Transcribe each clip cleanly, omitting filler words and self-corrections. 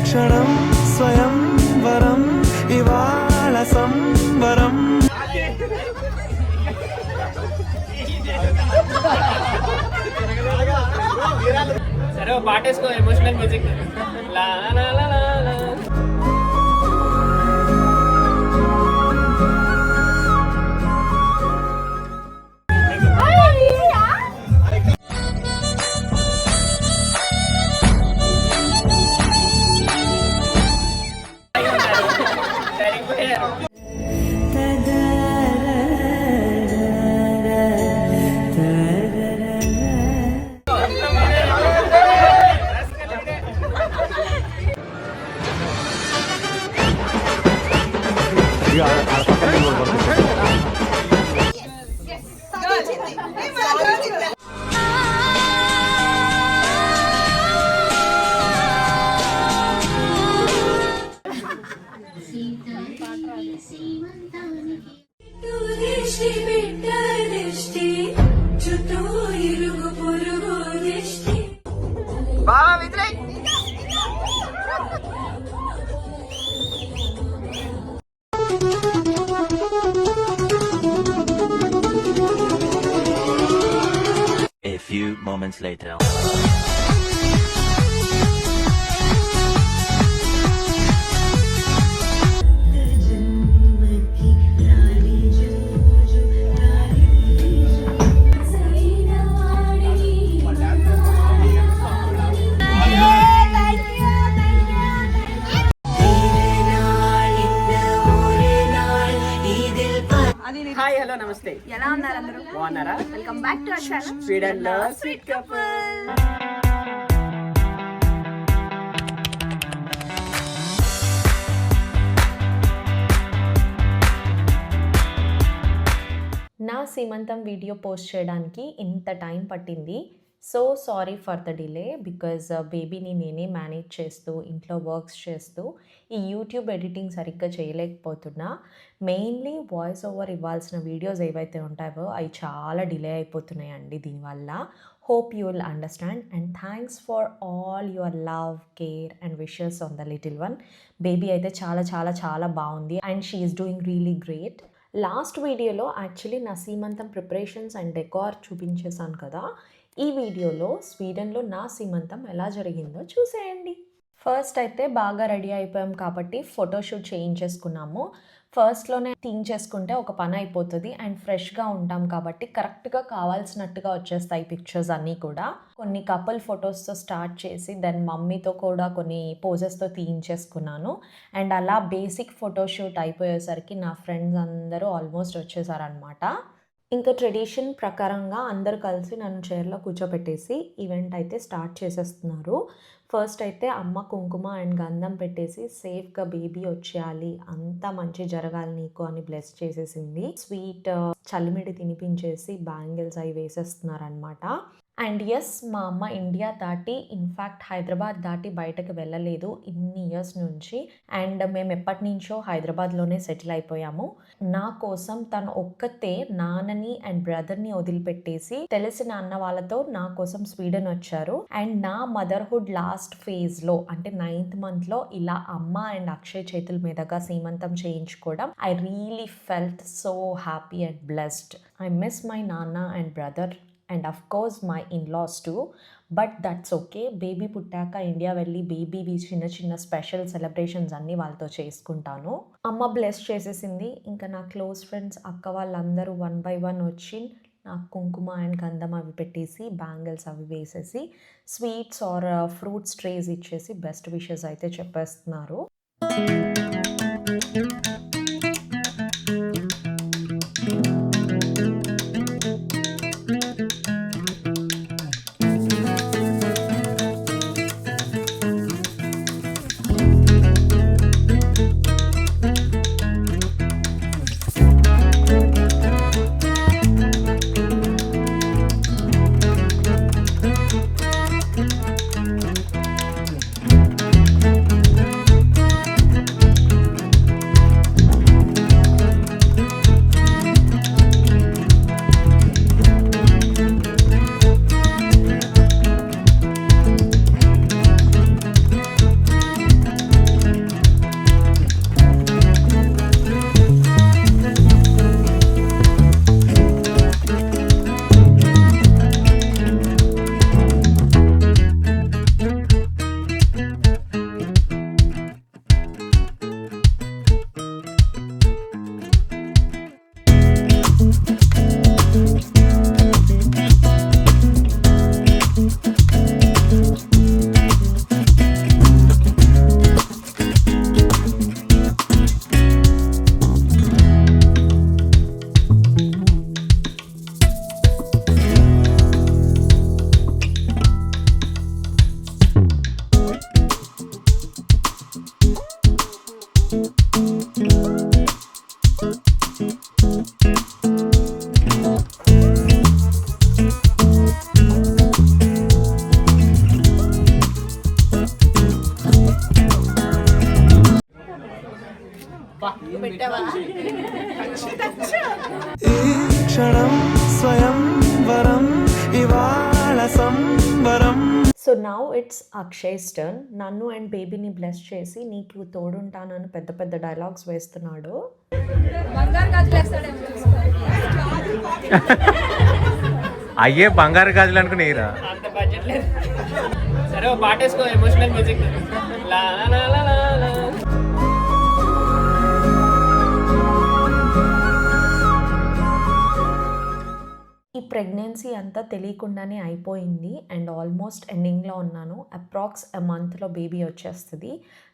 క్షణం స్వయం వరం ఇవాళ సంవరం. సరే పాటేసుకో ఎమోషనల్ మ్యూజిక్. లా లా లా లా లా. A few moments later. Hi hello namaste, ఎలా ఉన్నారు అందరూ? బాగున్నారా? Welcome back to our channel Sweden లో స్వీట్ కపుల్. నా సీమంతం వీడియో పోస్ట్ చేయడానికి ఇంత టైం పట్టింది. So sorry for the delay because బేబీని నేనే మేనేజ్ చేస్తూ ఇంట్లో వర్క్స్ చేస్తూ ఈ యూట్యూబ్ ఎడిటింగ్ సరిగ్గా చేయలేకపోతున్నా. మెయిన్లీ వాయిస్ ఓవర్ ఇవ్వాల్సిన వీడియోస్ ఏవైతే ఉంటాయో అవి చాలా డిలే అయిపోతున్నాయండి దీనివల్ల. Hope you will understand and thanks for all your love, care and wishes on the little one. Baby అయితే చాలా చాలా చాలా బాగుంది and she is doing really great. Last వీడియోలో యాక్చువల్లీ నా సీమంతం ప్రిపరేషన్స్ అండ్ డెకార్ చూపించేశాను కదా. ఈ వీడియోలో స్వీడన్లో నా సీమంతం ఎలా జరిగిందో చూసేయండి. ఫస్ట్ అయితే బాగా రెడీ అయిపోయాం కాబట్టి ఫోటోషూట్ చేయించేసుకున్నాము. ఫస్ట్లోనే తీయించేసుకుంటే ఒక పని అయిపోతుంది అండ్ ఫ్రెష్గా ఉంటాం కాబట్టి కరెక్ట్గా కావాల్సినట్టుగా వచ్చేస్తాయి పిక్చర్స్ అన్నీ కూడా. కొన్ని కపుల్ ఫొటోస్తో స్టార్ట్ చేసి దెన్ మమ్మీతో కూడా కొన్ని పోజెస్తో తీయించేసుకున్నాను. అండ్ అలా బేసిక్ ఫోటోషూట్ అయిపోయేసరికి నా ఫ్రెండ్స్ అందరూ ఆల్మోస్ట్ వచ్చేసారనమాట. ఇంకా ట్రెడిషన్ ప్రకారంగా అందరూ కలిసి నన్ను చైర్లో కూర్చోపెట్టేసి ఈవెంట్ అయితే స్టార్ట్ చేసేస్తున్నారు. ఫస్ట్ అయితే అమ్మ కుంకుమ అండ్ గంధం పెట్టేసి సేఫ్గా బేబీ వచ్చేయాలి, అంతా మంచి జరగాలి నీకు అని బ్లెస్ చేసేసింది. స్వీట్ చలిమిడి తినిపించేసి బ్యాంగిల్స్ అవి వేసేస్తున్నారనమాట. అండ్ ఎస్, మా అమ్మ ఇండియా దాటి ఇన్ఫ్యాక్ట్ హైదరాబాద్ దాటి బయటకు వెళ్ళలేదు ఇన్ని ఇయర్స్ నుంచి. అండ్ మేము ఎప్పటి నుంచో హైదరాబాద్లోనే సెటిల్ అయిపోయాము. నా కోసం తను ఒక్కతే నాన్నని అండ్ బ్రదర్ని వదిలిపెట్టేసి తెలిసిన అన్న వాళ్ళతో నా కోసం స్వీడన్ వచ్చారు. అండ్ నా మదర్హుడ్ లాస్ట్ ఫేజ్లో అంటే 9th monthలో ఇలా అమ్మ అండ్ అక్షయ్ చేతుల మీదుగా సీమంతం చేయించుకోవడం I really felt so happy and blessed. I miss my నాన్న and brother and of course my in-laws too, but that's okay. Baby పుట్టాక ఇండియా వెళ్ళి బేబీవి చిన్న చిన్న స్పెషల్ సెలబ్రేషన్స్ అన్నీ వాళ్ళతో చేసుకుంటాను. అమ్మ బ్లెస్ చేసేసింది. ఇంకా నా క్లోజ్ ఫ్రెండ్స్ అక్క వాళ్ళందరూ 1 by 1 వచ్చి నాకు కుంకుమ అండ్ గంధం అవి పెట్టేసి బ్యాంగిల్స్ అవి వేసేసి స్వీట్స్ ఆర్ ఫ్రూట్స్ ట్రేస్ ఇచ్చేసి బెస్ట్ విషెస్ అయితే చెప్పేస్తున్నారు. ఈ క్షణం స్వయంవరం ఇవాళ సంబరం. So now it's Akshay's turn. నన్ను అండ్ బేబీని బ్లెస్ చేసి నీకు తోడుంటానని పెద్ద పెద్ద డైలాగ్స్ వేస్తున్నాడు. అయ్యే బంగారు గాజులు అనుకునేరా. అంత బడ్జెట్ లేదు. సరే ఓ పాట వేసుకో, ఎమోషనల్ మ్యూజిక్. లా లా లా లా లా. ఈ ప్రెగ్నెన్సీ అంతా తెలియకుండానే అయిపోయింది అండ్ ఆల్మోస్ట్ ఎండింగ్లో ఉన్నాను. అప్రాక్స్ ఎ మంత్లో బేబీ వచ్చేస్తుంది.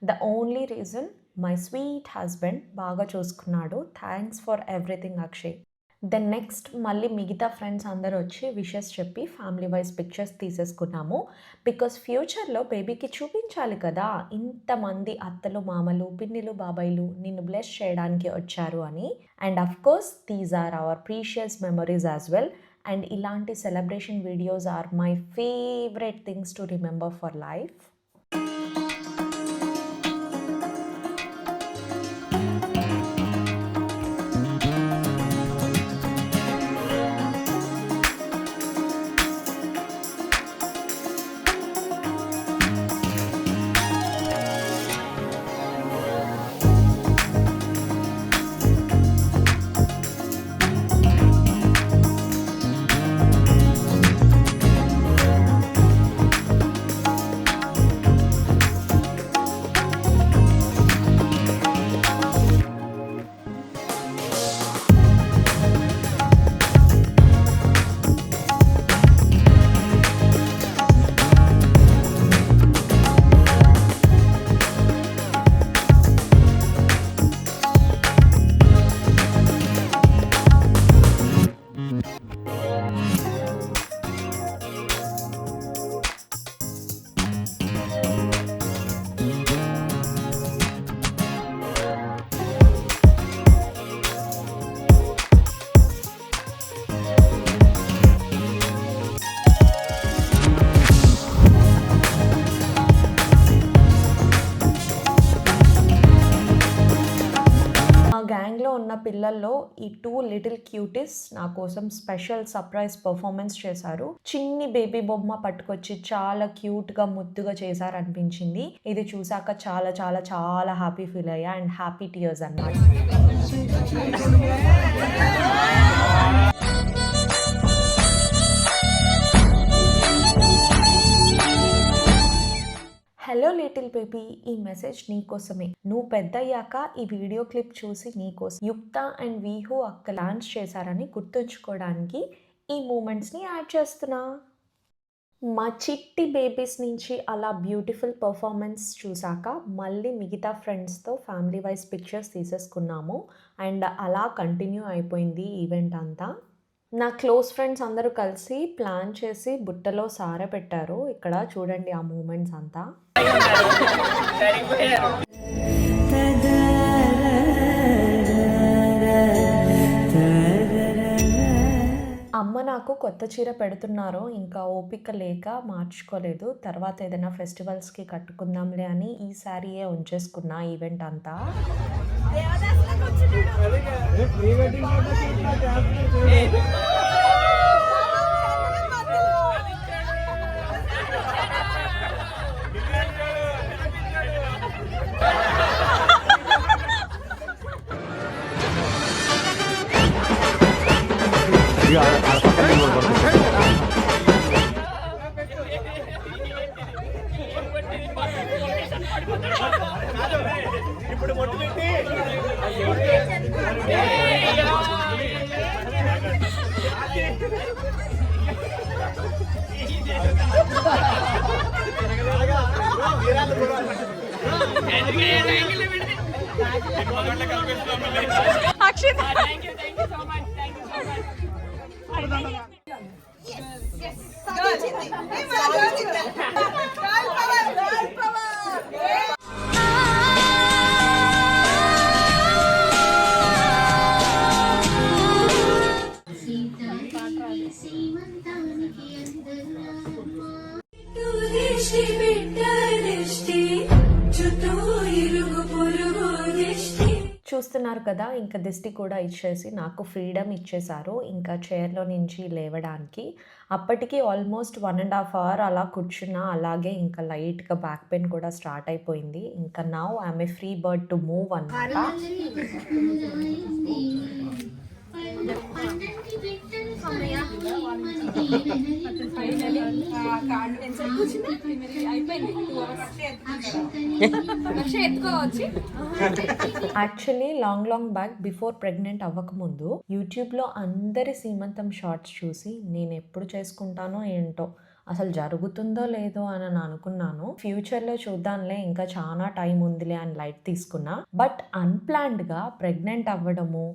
The only reason my sweet husband బాగా చూసుకున్నాడు. Thanks for everything Akshay. Then next మళ్ళీ మిగతా ఫ్రెండ్స్ అందరూ వచ్చి విషెస్ చెప్పి ఫ్యామిలీ వైజ్ పిక్చర్స్ తీసేసుకున్నాము. బికాస్ ఫ్యూచర్లో బేబీకి చూపించాలి కదా ఇంతమంది అత్తలు మామలు పిన్నిలు బాబాయిలు నిన్ను బ్లెస్ చేయడానికి వచ్చారు అని. And of course these are our precious memories as well. And ఇలాంటి celebration videos are my favourite things to remember for life. గ్యాంగ్లో ఉన్న పిల్లల్లో ఈ 2 లిటిల్ క్యూటీస్ నా కోసం స్పెషల్ సర్ప్రైజ్ పర్ఫార్మెన్స్ చేశారు. చిన్ని బేబీ బొమ్మ పట్టుకొచ్చి చాలా క్యూట్గా ముద్దుగా చేశారు అనిపించింది. ఇది చూసాక చాలా చాలా చాలా హ్యాపీ ఫీల్ అయ్యా అండ్ హ్యాపీ టీయర్స్ అన్నమాట. హలో లిటిల్ బేబీ, ఈ మెసేజ్ నీకోసమే. నువ్వు పెద్దయ్యాక ఈ వీడియో క్లిప్ చూసి నీకోసం యుక్త అండ్ వీహు అక్క డాన్స్ చేశారని గుర్తుంచుకోవడానికి ఈ మూమెంట్స్ని యాడ్ చేస్తున్నా. మా చిట్టి బేబీస్ నుంచి అలా బ్యూటిఫుల్ పర్ఫార్మెన్స్ చూసాక మళ్ళీ మిగతా ఫ్రెండ్స్తో ఫ్యామిలీ వైజ్ పిక్చర్స్ తీసేసుకున్నాము అండ్ అలా కంటిన్యూ అయిపోయింది ఈవెంట్ అంతా. నా క్లోజ్ ఫ్రెండ్స్ అందరూ కలిసి ప్లాన్ చేసి బుట్టలో సారె పెట్టారు. ఇక్కడ చూడండి ఆ మూమెంట్స్ అంతా. సరిపోయారు. అమ్మ నాకు కొత్త చీర పెడుతున్నారు, ఇంకా ఓపిక లేక మార్చుకోలేదు. తర్వాత ఏదైనా ఫెస్టివల్స్కి కట్టుకుందాంలే అని ఈ శారీయే ఉంచేసుకున్నా ఈవెంట్ అంతా. ఇప్పుడు మొట్టు పెట్టి చూస్తున్నారు కదా, ఇంకా దిష్టి కూడా ఇచ్చేసి నాకు ఫ్రీడమ్ ఇచ్చేశారు ఇంకా చైర్లో నుంచి లేవడానికి. అప్పటికి ఆల్మోస్ట్ 1.5 hour అలా కూర్చున్నా, అలాగే ఇంకా లైట్గా బ్యాక్ పెయిన్ కూడా స్టార్ట్ అయిపోయింది. ఇంకా now I'm a free bird to move అన్నమాట. Actually long back before pregnant అవ్వకముందు యూట్యూబ్లో అందరి సీమంతం షార్ట్స్ చూసి నేను ఎప్పుడు చేసుకుంటానో ఏంటో, అసలు జరుగుతుందో లేదో అని అనుకున్నాను. ఫ్యూచర్లో చూద్దాంలే, ఇంకా చాలా టైం ఉందిలే అని లైట్ తీసుకున్నా. బట్ అన్ప్లాన్డ్గా ప్రెగ్నెంట్ అవ్వడము,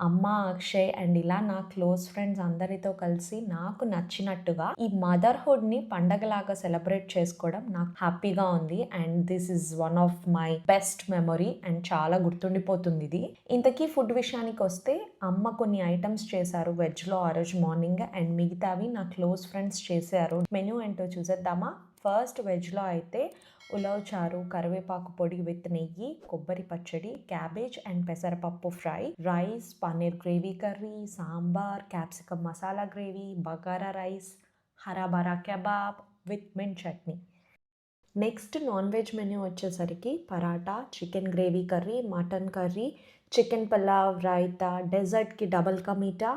అమ్మ, అక్షయ్ అండ్ ఇలా నా క్లోజ్ ఫ్రెండ్స్ అందరితో కలిసి నాకు నచ్చినట్టుగా ఈ మదర్హుడ్ని పండగలాగా సెలబ్రేట్ చేసుకోవడం నాకు హ్యాపీగా ఉంది. And this is one of my best memory and చాలా గుర్తుండిపోతుంది ఇది. ఇంతకీ ఫుడ్ విషయానికి వస్తే అమ్మ కొన్ని ఐటమ్స్ చేశారు వెజ్లో ఆ రోజు మార్నింగ్, అండ్ మిగతావి నా క్లోజ్ ఫ్రెండ్స్ చేశారు. మెనూ ఏంటో చూసేద్దామా. ఫస్ట్ వెజ్లో అయితే ఉలవ చారు, కరివేపాకు పొడి విత్ నెయ్యి, కొబ్బరి పచ్చడి, క్యాబేజ్ అండ్ పెసరపప్పు fry, rice, paneer gravy curry, sambar, capsicum masala gravy, bagara rice, హరాబరా kebab with mint chutney. Next non veg menu వచ్చేసరికి paratha, chicken gravy curry, mutton curry, chicken pulao, raita, డెజర్ట్కి double ka meetha,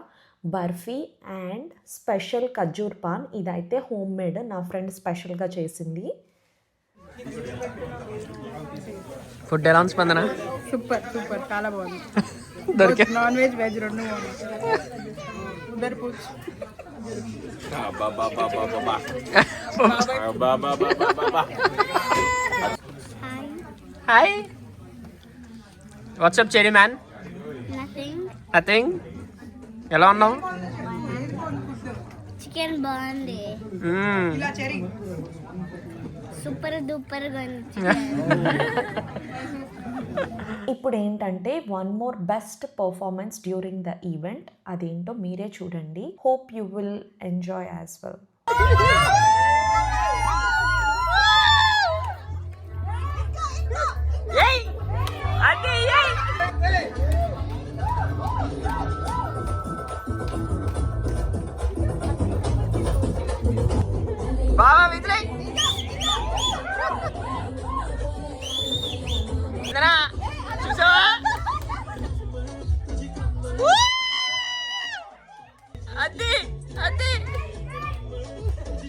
barfi and special khajoor paan. ఇదైతే హోమ్ మేడ్, నా ఫ్రెండ్ స్పెషల్గా చేసింది. ఫుడ్ ఎలా ఉంది స్పందన? సూపర్ చాలా బాగుంది. దొరికే నాన్ వెజ్ వెజ్ రెండు ఉదర్ పూచ్. Hi, what's up Cherry man? Nothing. ఎలా ఉన్నావు? చికెన్ బాగుంది, సూపర్ డూపర్ గా ఉంది. ఇప్పుడు ఏంటంటే one more best performance during the event, అదేంటో మీరే చూడండి. Hope you will enjoy as well. బాబా విదిలే చూసావా? అది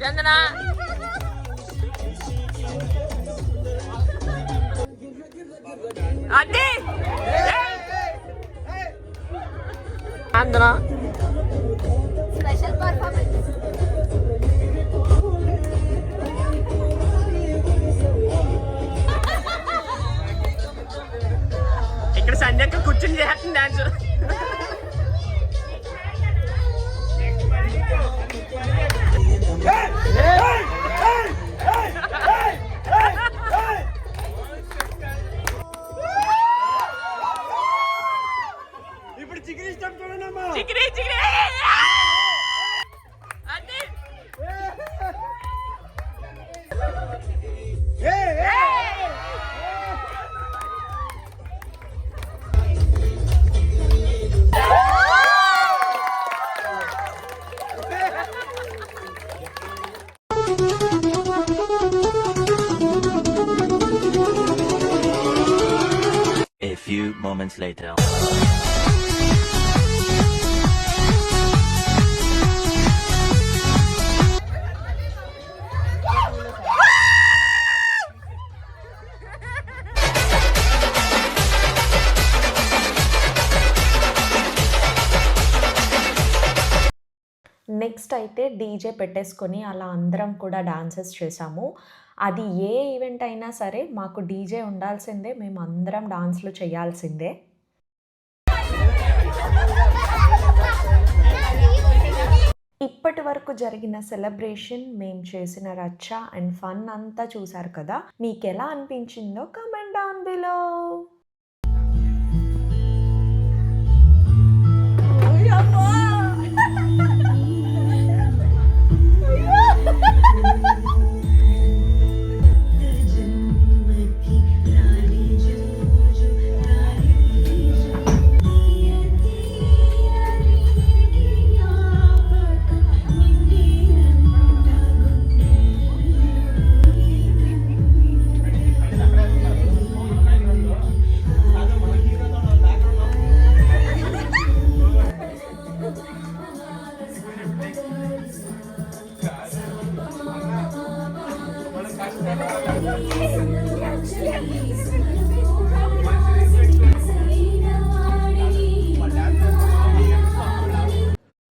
చందన అది చందన స్పెషల్ పర్ఫార్మెన్స్. ఇక్కడ సంజయ్ కూర్చుని చేస్తుంది డాన్స్. ఇప్పుడు చికెన్ ఇష్టం చూడమ్మా. Chicken A few moments later. Next అయితే డీజే పెట్టేసుకొని అలా అందరం కూడా డాన్సెస్ చేసాము. అది ఏ ఈవెంట్ అయినా సరే మాకు డీజే ఉండాల్సిందే, మేము అందరం డాన్స్లు చేయాల్సిందే. ఇప్పటి వరకు జరిగిన సెలబ్రేషన్, మేము చేసిన రచ్చ అండ్ ఫన్ అంతా చూసారు కదా. మీకు ఎలా అనిపించిందో కామెంట్ డౌన్ బిలో.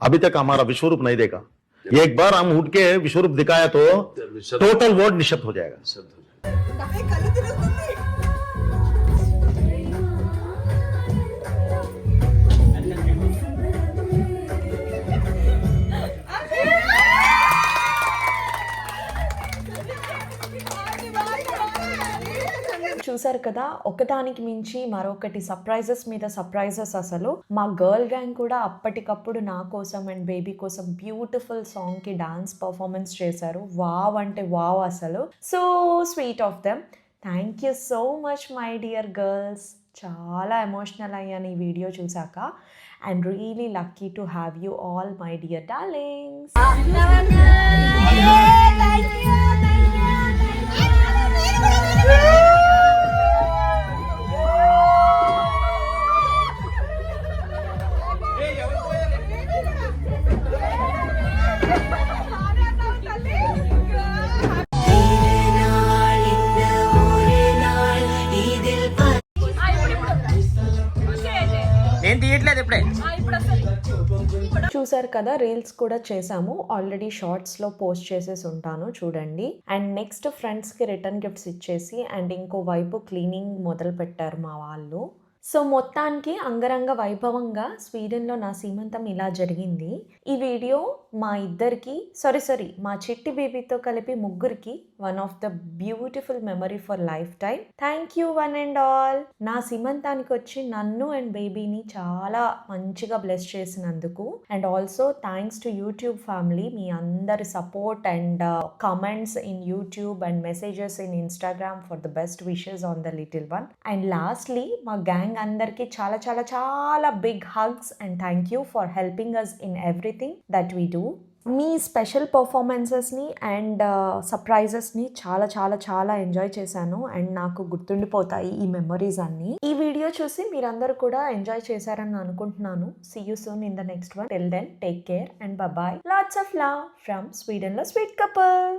अभी तक हमारा विश्वरूप नहीं देखा, एक बार हम उठ के विश्वरूप दिखाया तो टोटल वर्ल्ड निशब्द हो जाएगा। చూసారు కదా, ఒకదానికి మించి మరొకటి సర్ప్రైజెస్ మీద సర్ప్రైజెస్. అసలు మా గర్ల్ గ్యాంగ్ కూడా అప్పటికప్పుడు నా కోసం అండ్ బేబీ కోసం బ్యూటిఫుల్ సాంగ్కి డాన్స్ పర్ఫార్మెన్స్ చేశారు. వావ్ అంటే వావ్ అసలు. So sweet of them. Thank you so much my dear girls. చాలా ఎమోషనల్ అయ్యాను ఈ వీడియో చూసాక. And really lucky to have you all my dear darlings. నేను తీయట్లేదు ఇప్పుడే. చూసారు కదా, రీల్స్ కూడా చేసాము ఆల్రెడీ, షార్ట్స్లో పోస్ట్ చేసేసి ఉంటాను చూడండి. అండ్ నెక్స్ట్ ఫ్రెండ్స్కి రిటర్న్ గిఫ్ట్స్ ఇచ్చేసి అండ్ ఇంకో వైపు క్లీనింగ్ మొదలు పెట్టారు మా వాళ్ళు. సో మొత్తానికి అంగరంగ వైభవంగా స్వీడన్లో నా సీమంతం ఇలా జరిగింది. ఈ వీడియో మా ఇద్దరికి సారీ మా చిట్టి బేబీతో కలిపి ముగ్గురికి one of the beautiful memory for life time. Thank you one and all. నా సీమంతానికి వచ్చి నన్ను అండ్ బేబీని చాలా మంచిగా బ్లెస్ చేసినందుకు. And also thanks to YouTube family, మీ అందరి support and comments in YouTube and messages in Instagram for the best wishes on the little one. And lastly మా గ్యాంగ్ అందరికీ చాలా చాలా చాలా big hugs and thank you for helping us in everything that we do. మీ special పర్ఫార్మెన్సెస్ని and సర్ప్రైజెస్ని చాలా చాలా చాలా ఎంజాయ్ చేశాను అండ్ నాకు గుర్తుండిపోతాయి ఈ మెమరీస్ అన్నీ. ఈ వీడియో చూసి మీరందరూ కూడా ఎంజాయ్ చేశారని అనుకుంటున్నాను. See you soon in the next one. Till then take care and bye. Lots of love from స్వీడన్లో స్వీట్ కపుల్.